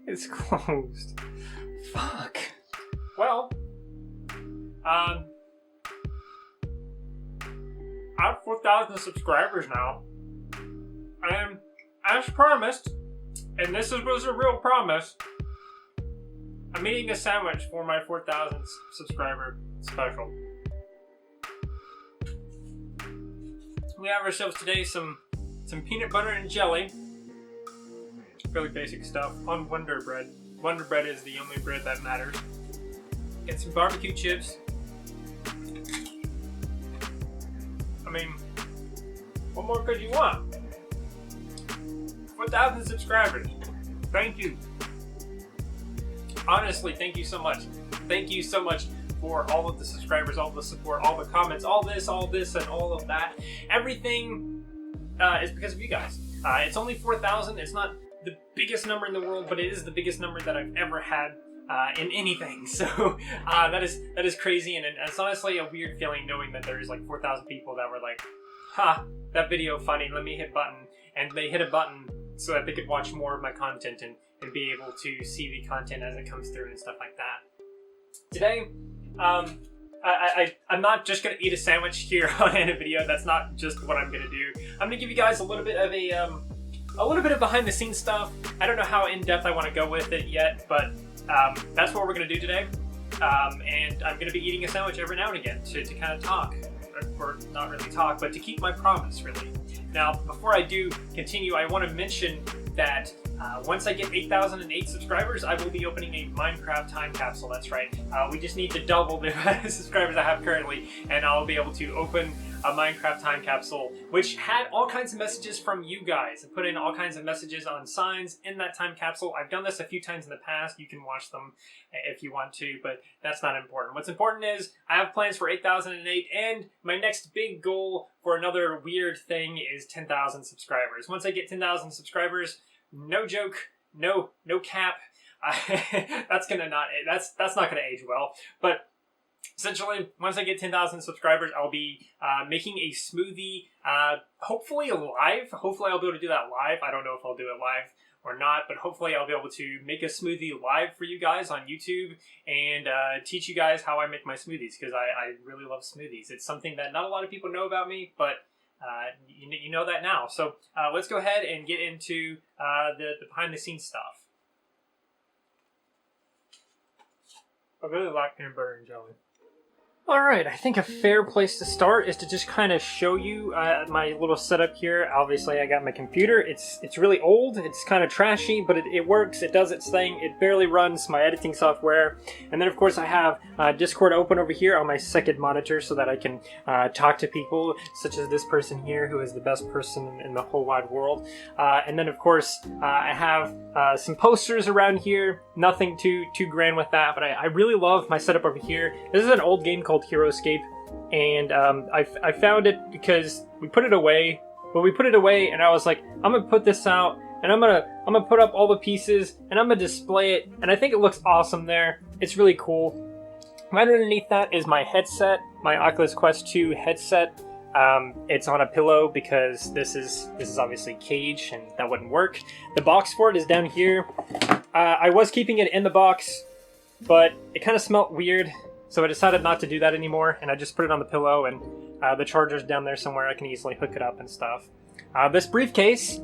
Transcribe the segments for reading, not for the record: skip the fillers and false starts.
It's closed. Fuck. Well, I have 4,000 subscribers now. And as promised, and this was a real promise, I'm eating a sandwich for my 4,000 subscriber special. We have ourselves today some peanut butter and jelly. Really basic stuff on Wonder Bread. Wonder Bread is the only bread that matters. Get some barbecue chips. I mean, what more could you want? 4,000 subscribers. Thank you. Honestly, thank you so much. Thank you so much for all of the subscribers, all the support, all the comments, all this, and all of that. Everything is because of you guys. It's only 4,000. It's not the biggest number in the world, but it is the biggest number that I've ever had in anything. So that is crazy, and it's honestly a weird feeling knowing that there's like 4,000 people that were like, "Ha, that video funny. Let me hit button," and they hit a button so that they could watch more of my content and be able to see the content as it comes through and stuff like that. Today, I'm not just gonna eat a sandwich here in a video. That's not just what I'm gonna do. I'm gonna give you guys a little bit of of behind the scenes stuff. I don't know how in depth I want to go with it yet, but that's what we're gonna do today. And I'm gonna be eating a sandwich every now and again to kind of talk, or not really talk, but to keep my promise, really. Now, before I do continue, I want to mention that once I get 8,008 subscribers, I will be opening a Minecraft time capsule. That's right. We just need to double the amount of subscribers I have currently, and I'll be able to open a Minecraft time capsule, which had all kinds of messages from you guys. I put in all kinds of messages on signs in that time capsule. I've done this a few times in the past. You can watch them if you want to, but that's not important. What's important is I have plans for 8,008, and my next big goal for another weird thing is 10,000 subscribers. Once I get 10,000 subscribers, no joke, no cap. That's not gonna age well. But essentially, once I get 10,000 subscribers, I'll be making a smoothie. Hopefully live. Hopefully I'll be able to do that live. I don't know if I'll do it live or not, but hopefully I'll be able to make a smoothie live for you guys on YouTube and teach you guys how I make my smoothies, because I really love smoothies. It's something that not a lot of people know about me, but you know that now. So let's go ahead and get into the behind the scenes stuff. I really like peanut butter and jelly. Alright, I think a fair place to start is to just kind of show you my little setup here. Obviously, I got my computer. It's really old, it's kind of trashy, but it works, it does its thing, it barely runs my editing software. And then, of course, I have Discord open over here on my second monitor so that I can talk to people, such as this person here, who is the best person in the whole wide world. And then, of course, I have some posters around here. Nothing too grand with that, but I really love my setup over here. This is an old game called Hero Escape, and I found it because we put it away. But we put it away, and I was like, I'm gonna put this out, and I'm gonna put up all the pieces, and I'm gonna display it, and I think it looks awesome there. It's really cool. Right underneath that is my headset, my Oculus Quest 2 headset. It's on a pillow because this is obviously cage, and that wouldn't work. The box for it is down here. I was keeping it in the box, but it kind of smelled weird, so I decided not to do that anymore, and I just put it on the pillow, and the charger's down there somewhere. I can easily hook it up and stuff. This briefcase...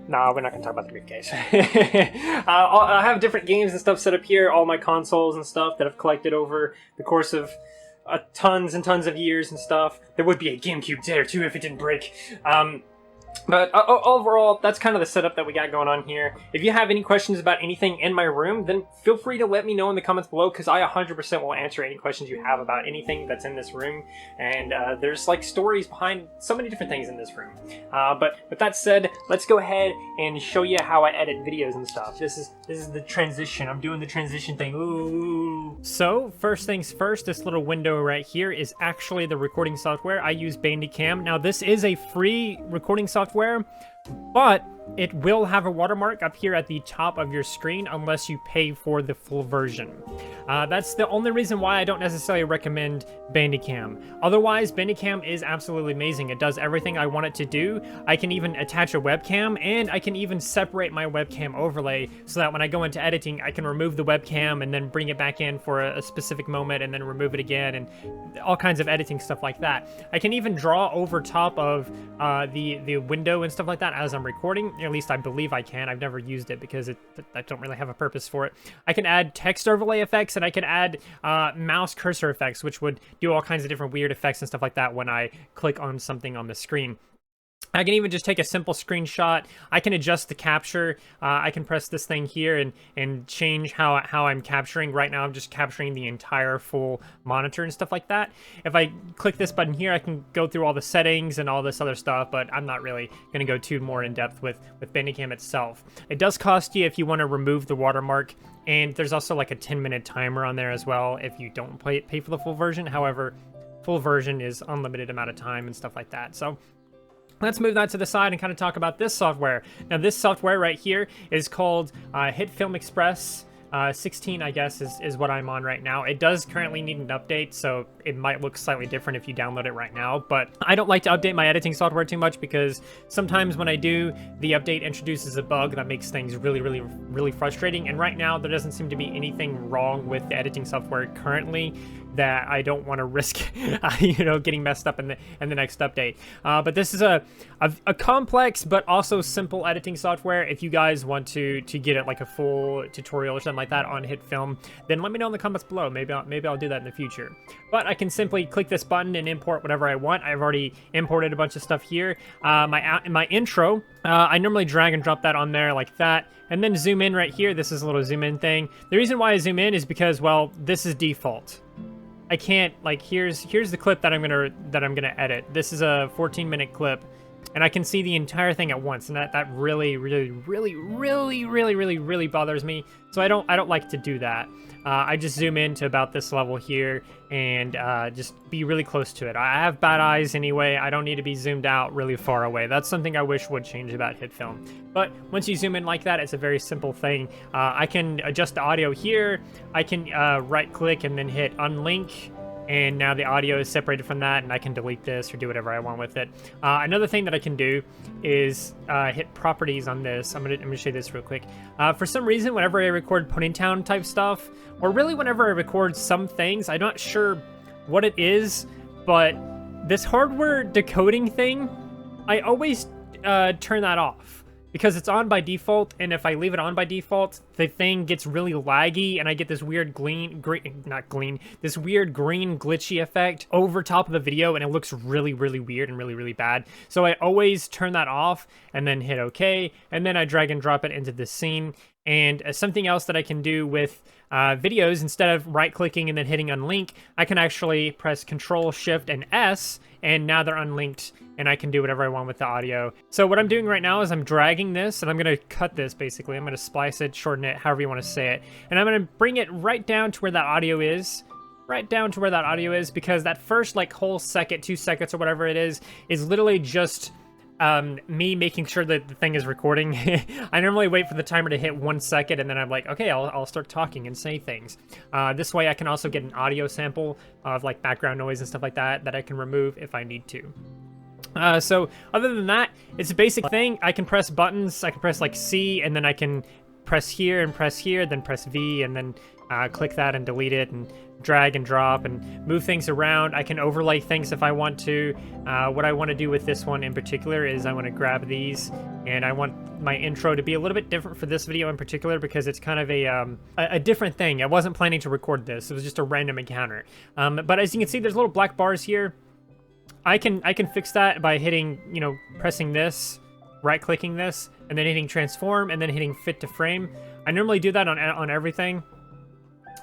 No, we're not going to talk about the briefcase. I have different games and stuff set up here, all my consoles and stuff that I've collected over the course of tons and tons of years and stuff. There would be a GameCube there, too, if it didn't break. But overall, that's kind of the setup that we got going on here. If you have any questions about anything in my room, then feel free to let me know in the comments below, because I 100% will answer any questions you have about anything that's in this room. And there's like stories behind so many different things in this room. But with that said, let's go ahead and show you how I edit videos and stuff. This is the transition. I'm doing the transition thing. Ooh. So first things first, this little window right here is actually the recording software. I use Bandicam. Now this is a free recording software, but it will have a watermark up here at the top of your screen unless you pay for the full version. That's the only reason why I don't necessarily recommend Bandicam. Otherwise, Bandicam is absolutely amazing. It does everything I want it to do. I can even attach a webcam, and I can even separate my webcam overlay so that when I go into editing, I can remove the webcam and then bring it back in for a specific moment and then remove it again, and all kinds of editing stuff like that. I can even draw over top of the window and stuff like that as I'm recording. At least I believe I can. I've never used it because I don't really have a purpose for it. I can add text overlay effects, and I can add mouse cursor effects, which would do all kinds of different weird effects and stuff like that when I click on something on the screen. I can even just take a simple screenshot. I can adjust the capture. I can press this thing here and change how I'm capturing. Right now, I'm just capturing the entire full monitor and stuff like that. If I click this button here, I can go through all the settings and all this other stuff, but I'm not really going to go too more in depth with Bandicam itself. It does cost you if you want to remove the watermark, and there's also like a 10-minute timer on there as well if you don't pay for the full version. However, full version is unlimited amount of time and stuff like that. So let's move that to the side and kind of talk about this software. Now, this software right here is called HitFilm Express 16, I guess, is what I'm on right now. It does currently need an update, so it might look slightly different if you download it right now, but I don't like to update my editing software too much because sometimes when I do, the update introduces a bug that makes things really frustrating, and right now there doesn't seem to be anything wrong with the editing software currently that I don't want to risk, getting messed up in the next update. But this is a complex but also simple editing software. If you guys want to get it like a full tutorial or something like that on HitFilm, then let me know in the comments below. Maybe I'll do that in the future. But I can simply click this button and import whatever I want. I've already imported a bunch of stuff here. My intro, I normally drag and drop that on there like that, and then zoom in right here. This is a little zoom in thing. The reason why I zoom in is because, well, this is default. I can't, like, here's the clip that I'm gonna edit. This is a 14-minute clip, and I can see the entire thing at once, and that really bothers me. So I don't like to do that. I just zoom in to about this level here and just be really close to it. I have bad eyes anyway. I don't need to be zoomed out really far away. That's something I wish would change about HitFilm. But once you zoom in like that, it's a very simple thing. I can adjust the audio here. I can right-click and then hit unlink, and now the audio is separated from that, and I can delete this or do whatever I want with it. Another thing that I can do is hit properties on this. I'm gonna show you this real quick. For some reason, whenever I record Ponytown type stuff, or really whenever I record some things, I'm not sure what it is, but this hardware decoding thing, I always turn that off, because it's on by default, and if I leave it on by default, the thing gets really laggy, and I get this weird green glitchy effect over top of the video, and it looks really weird and really bad. So I always turn that off, and then hit OK, and then I drag and drop it into the scene. And something else that I can do with videos, instead of right-clicking and then hitting unlink, I can actually press Control, Shift, and S, and now they're unlinked, and I can do whatever I want with the audio. So what I'm doing right now is I'm dragging this, and I'm going to cut this, basically. I'm going to splice it, shorten it, however you want to say it. And I'm going to bring it right down to where that audio is. Right down to where that audio is, because that first, like, whole second, 2 seconds, or whatever it is literally just me making sure that the thing is recording. I normally wait for the timer to hit 1 second, and then I'm like, okay, I'll start talking and say things. This way I can also get an audio sample of like background noise and stuff like that I can remove if I need to. So other than that, it's a basic thing. I can press buttons. I can press like C, and then I can press here and press here, then press V, and then click that and delete it, and drag and drop and move things around. I can overlay things if I want to. What I want to do with this one in particular is I want to grab these, and I want my intro to be a little bit different for this video in particular, because it's kind of a different thing. I wasn't planning to record this. It was just a random encounter. But as you can see, there's little black bars here. I can fix that by hitting, pressing this, right-clicking this, and then hitting transform, and then hitting fit to frame. I normally do that on everything,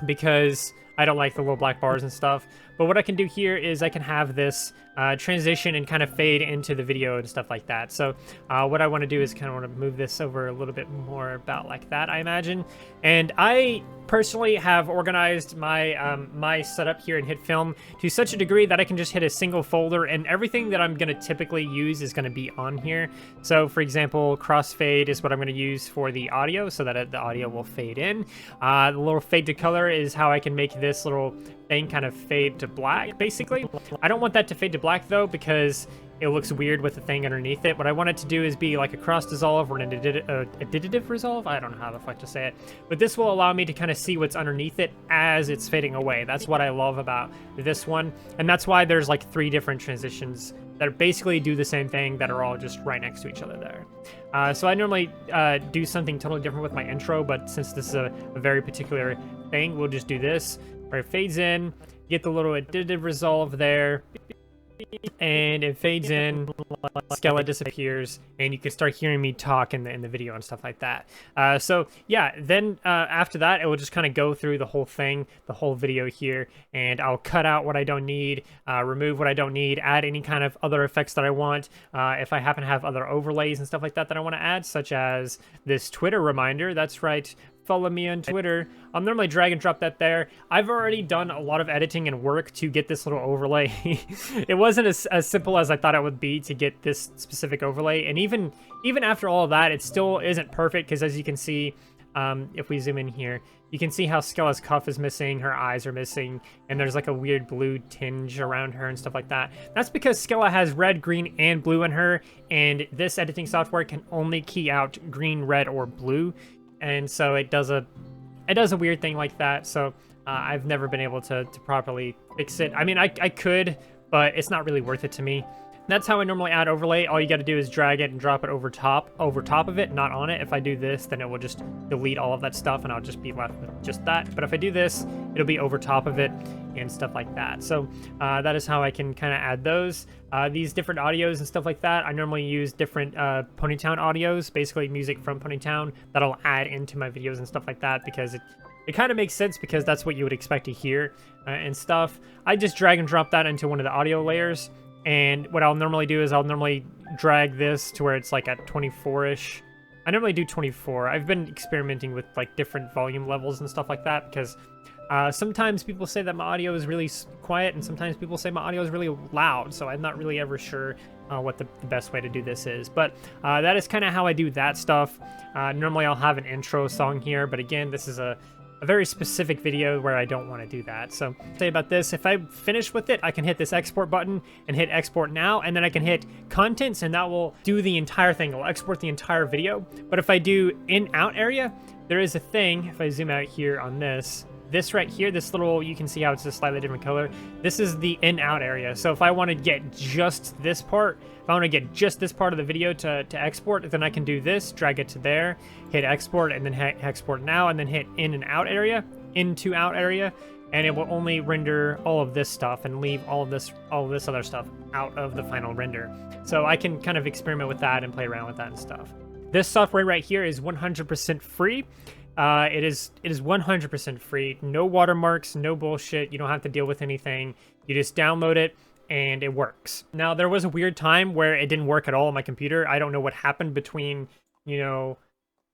because I don't like the little black bars and stuff. But what I can do here is I can have this transition and kind of fade into the video and stuff like that. So what I want to do is kind of want to move this over a little bit more about like that, I imagine. And I personally have organized my my setup here in HitFilm to such a degree that I can just hit a single folder, and everything that I'm going to typically use is going to be on here. So for example, crossfade is what I'm going to use for the audio, so that the audio will fade in. The little fade to color is how I can make this little thing kind of fade to black, basically. I don't want that to fade to black though, because it looks weird with the thing underneath it. What I want it to do is be like a cross dissolve or an additive resolve. I don't know how the fuck to say it, but this will allow me to kind of see what's underneath it as it's fading away. That's what I love about this one, and that's why there's like 3 different transitions that basically do the same thing, that are all just right next to each other there. So I normally do something totally different with my intro, but since this is a very particular thing, we'll just do this, where it fades in, get the little additive resolve there, and it fades in, Skella disappears, and you can start hearing me talk in the video and stuff like that. So yeah, then after that, it will just kind of go through the whole thing, the whole video here, and I'll cut out what I don't need, remove what I don't need, add any kind of other effects that I want. If I happen to have other overlays and stuff like that that I want to add, such as this Twitter reminder, that's right, follow me on Twitter. I'll normally drag and drop that there. I've already done a lot of editing and work to get this little overlay. It wasn't as simple as I thought it would be to get this specific overlay, and even after all of that, it still isn't perfect, because as you can see, if we zoom in here, you can see how Skella's cuff is missing, her eyes are missing, and there's like a weird blue tinge around her and stuff like that. That's because Skella has red, green, and blue in her, and this editing software can only key out green, red, or blue. And so it does a weird thing like that. So I've never been able to properly fix it. I mean, I could, but it's not really worth it to me. That's how I normally add overlay. All you got to do is drag it and drop it over top of it, not on it. If I do this, then it will just delete all of that stuff, and I'll just be left with just that. But if I do this, it'll be over top of it and stuff like that. So that is how I can kind of add those. These different audios and stuff like that, I normally use different Ponytown audios, basically music from Ponytown, that I'll add into my videos and stuff like that, because it kind of makes sense, because that's what you would expect to hear and stuff. I just drag and drop that into one of the audio layers. And what I'll normally do is I'll normally drag this to where it's like at 24-ish. I normally do 24. I've been experimenting with like different volume levels and stuff like that, because sometimes people say that my audio is really quiet, and sometimes people say my audio is really loud, so I'm not really ever sure what the best way to do this is. But that is kind of how I do that stuff. Normally I'll have an intro song here, but again, this is a very specific video where I don't want to do that. So say about this, if I finish with it, I can hit this export button and hit export now, and then I can hit contents, and that will do the entire thing. It'll export the entire video. But if I do in-out area, there is a thing, if I zoom out here on this right here, this little, you can see how it's a slightly different color. This is the in-out area. So if I want to get just this part, if I want to get just this part of the video to export, then I can do this, drag it to there, hit export, and then hit export now, and then hit in and out area, into out area, and it will only render all of this stuff and leave all of this other stuff out of the final render. So I can kind of experiment with that and play around with that and stuff. This software right here is 100% free. It is 100% free. No watermarks, no bullshit. You don't have to deal with anything. You just download it, and it works. Now, there was a weird time where it didn't work at all on my computer. I don't know what happened between, you know,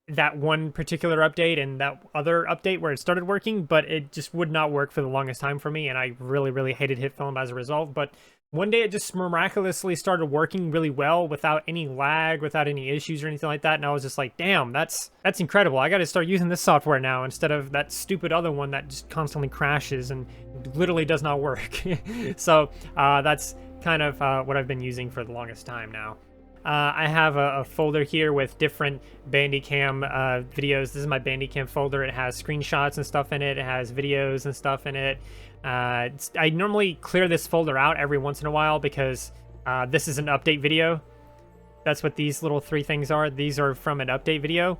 that one particular update and that other update where it started working, but it just would not work for the longest time for me, and I really, really hated HitFilm as a result. But one day it just miraculously started working really well without any lag, without any issues or anything like that, and I was just like, damn, that's incredible. I got to start using this software now instead of that stupid other one that just constantly crashes and literally does not work. So that's kind of what I've been using for the longest time now. I have a folder here with different Bandicam videos. This is my Bandicam folder. It has screenshots and stuff in it. It has videos and stuff in it. I normally clear this folder out every once in a while, because this is an update video. That's what these little 3 things are. These are from an update video.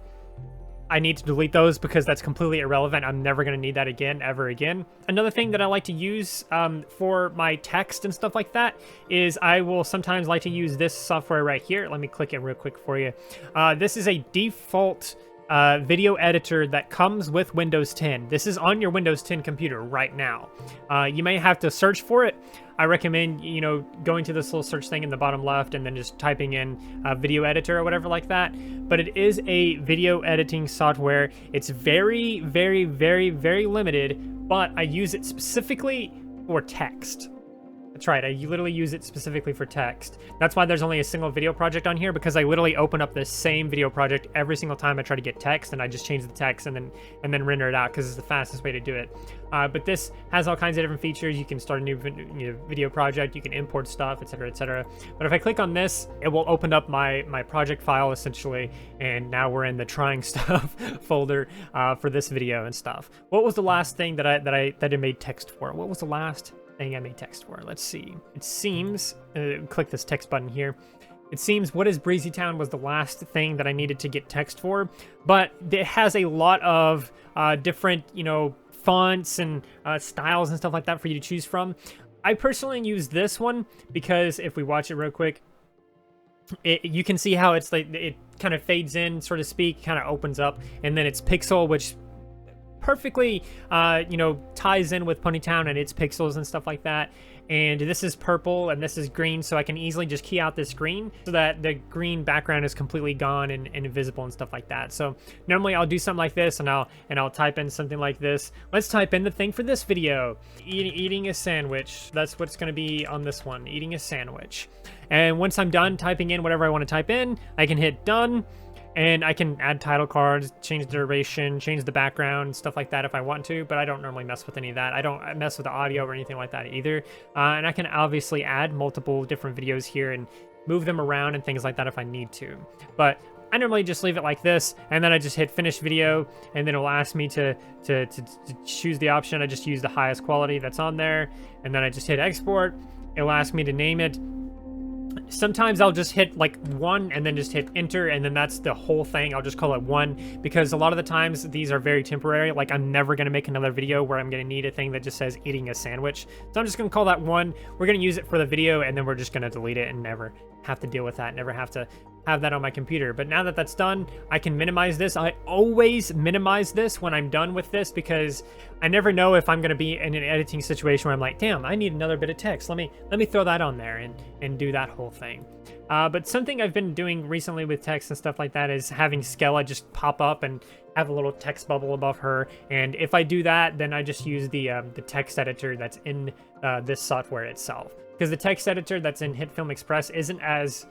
I need to delete those because that's completely irrelevant. I'm never going to need that again, ever again. Another thing that I like to use for my text and stuff like that is I will sometimes like to use this software right here. Let me click it real quick for you. This is a default video editor that comes with Windows 10. This is on your Windows 10 computer right now. You may have to search for it. I recommend, you know, going to this little search thing in the bottom left and then just typing in video editor or whatever like that. But it is a video editing software. It's very, very, very, very limited, but I use it specifically for text. That's right, I literally use it specifically for text. That's why there's only a single video project on here, because I literally open up the same video project every single time I try to get text, and I just change the text and then render it out, because it's the fastest way to do it. But this has all kinds of different features. You can start a new video project, you can import stuff, etc., etc. But if I click on this, it will open up my project file essentially, and now we're in the trying stuff folder for this video and stuff. What was the last thing that I made text for? What was the last thing I made text for? Let's see. It seems, click this text button here. It seems What is Breezy Town was the last thing that I needed to get text for, but it has a lot of different, you know, fonts and styles and stuff like that for you to choose from. I personally use this one because if we watch it real quick, you can see how it's like, it kind of fades in, so to speak, kind of opens up, and then it's pixel, which perfectly, you know, ties in with Ponytown and its pixels and stuff like that. And this is purple and this is green, so I can easily just key out this green so that the green background is completely gone and invisible and stuff like that. So normally I'll do something like this, and I'll type in something like this. Let's type in the thing for this video: eating a sandwich. That's what's going to be on this one, eating a sandwich. And once I'm done typing in whatever I want to type in, I can hit done. And I can add title cards, change the duration, change the background, stuff like that if I want to, but I don't normally mess with any of that. I don't mess with the audio or anything like that either. And I can obviously add multiple different videos here and move them around and things like that if I need to. But I normally just leave it like this, and then I just hit finish video, and then it'll ask me to choose the option. I just use the highest quality that's on there, and then I just hit export. It'll ask me to name it. Sometimes I'll just hit like 1 and then just hit enter, and then that's the whole thing. I'll just call it 1, because a lot of the times these are very temporary. Like, I'm never going to make another video where I'm going to need a thing that just says eating a sandwich. So I'm just going to call that 1. We're going to use it for the video, and then we're just going to delete it and never have to deal with that, never have to have that on my computer. But now that that's done, I can minimize this. I always minimize this when I'm done with this, because I never know if I'm going to be in an editing situation where I'm like, damn, I need another bit of text. Let me throw that on there and do that whole thing. But something I've been doing recently with text and stuff like that is having Skella just pop up and have a little text bubble above her. And if I do that, then I just use the text editor that's in this software itself. Because the text editor that's in HitFilm Express isn't as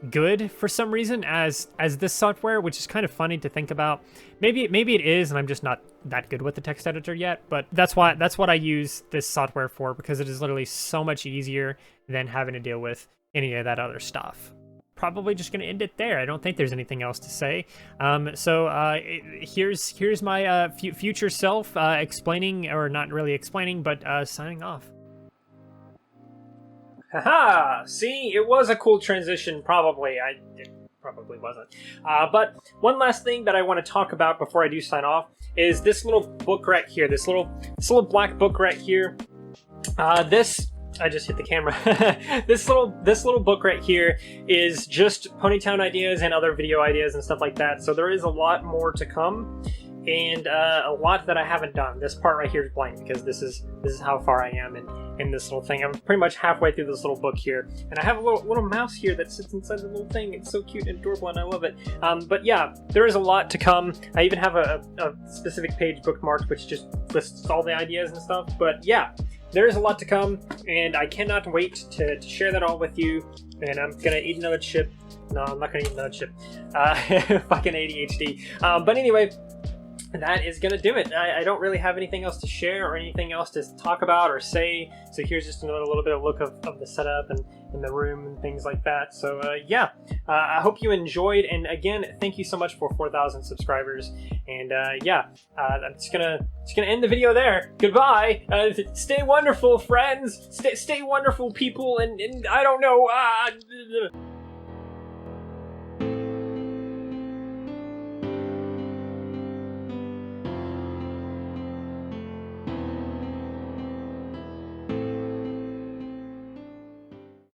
good for some reason as this software, which is kind of funny to think about. Maybe it is, and I'm just not that good with the text editor yet, but that's what I use this software for, because it is literally so much easier than having to deal with any of that other stuff. Probably just going to end it there. I don't think there's anything else to say. Here's my future self explaining, or not really explaining, but signing off. Haha! See, it was a cool transition, probably. It probably wasn't. But one last thing that I want to talk about before I do sign off is this little book right here. This little black book right here. I just hit the camera. This little book right here is just Ponytown ideas and other video ideas and stuff like that. So there is a lot more to come, and a lot that I haven't done. This part right here is blank, because this is how far I am in this little thing. I'm pretty much halfway through this little book here, and I have a little mouse here that sits inside the little thing. It's so cute and adorable, and I love it. But yeah, there is a lot to come. I even have a specific page bookmarked which just lists all the ideas and stuff. But yeah, there is a lot to come, and I cannot wait to share that all with you. And I'm gonna eat another chip. No, I'm not gonna eat another chip. Fucking ADHD. But anyway, that is gonna do it. I don't really have anything else to share or anything else to talk about or say. So here's just another little bit of look of the setup and in the room and things like that. So yeah, I hope you enjoyed. And again, thank you so much for 4,000 subscribers. And yeah, I'm just gonna end the video there. Goodbye. Stay wonderful, friends. Stay wonderful, people. And I don't know.